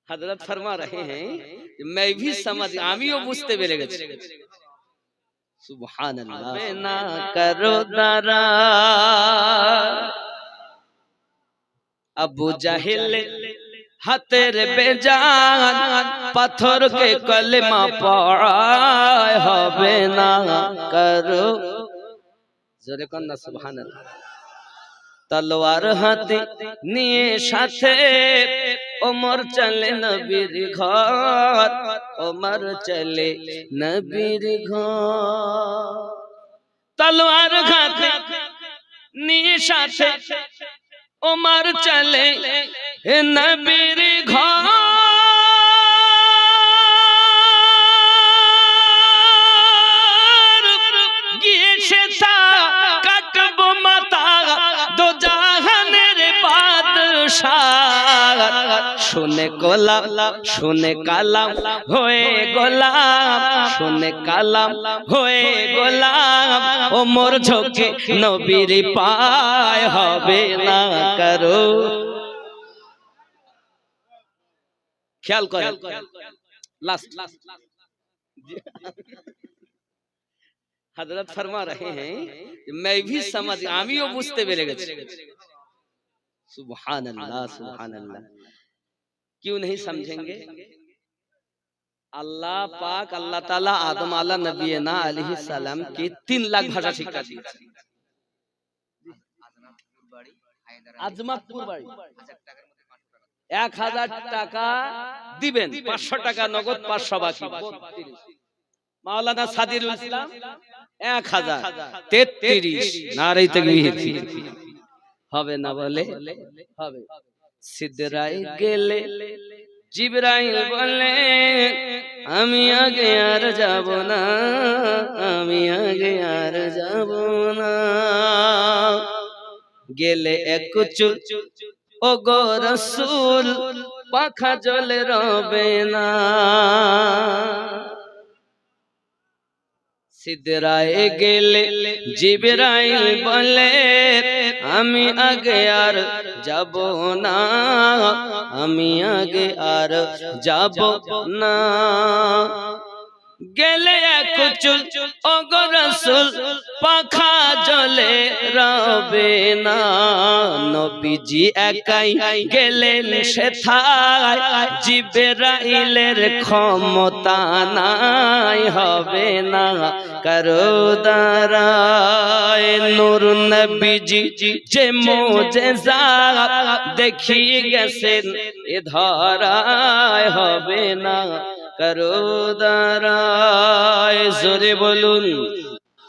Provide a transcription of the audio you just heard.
हजरत फरमा रहे हैं मैं भी समझ आमियों बुझते पेरे गेছি सुभान अल्लाह ना करो दारा अबू जाहिल हाथेर बेजान पाथर के कलमा पढ़ाय হবে না करो জোরে কন্না সুবহান আল্লাহ तलवार हाथे निये साथे उमर चले नबीर घर उमर चले नबीर घर तलवार हाथे निये साथे उमर चले नबीर घर गिए से था काटबो माता दो जहानेर बादशाह শুনে গোলাম শুনে কালাম হয়ে গোলাম শুনে কালাম হয়ে গোলাম ওমর ঝোঁকে নবীর পায় হবে না করো খেয়াল করেন लास्ट हजरत फरमा रहे हैं मैं भी समझ आमियों बुझते पेरे गेছি सुभान अल्लाह क्यों नहीं समझेंगे अल्लाह पाक अल्लाह ताला आदम आला नबीना अलैहि सलाम की 3 लाख भाषा शिक्षा दिए आजमतपुर बाड़ी 1000 টাকা দিবেন 500 টাকা নগদ 500 বাকি মাওলানা সাদিরুল ইসলাম 1033 নারে তাকবীর হবে না বলে হবে সিদরাই গেলে জিবরাইল বলে আমি আগে আর যাব না আমি আগে আর যাব না গেলে এক চুল ও গো রাসূল পাখা জ্বলে রবে না সিদরায়ে গেলে জিবরাইল বলে আমি আগে আর যাব না আমি আগে আর যাব না গেলে এক চুল ও গো রাসূল পাখা জ্বলে রবে না নবীজি একাই গেলেন সেথায় জিবরাইলের ক্ষমতা নাই হবে না কারো দ্বারায় নূর নবীজি যে মুজিজা দেখিয়ে গেছেন এ ধরায় হবে না কারো দ্বারায় জোরে বলুন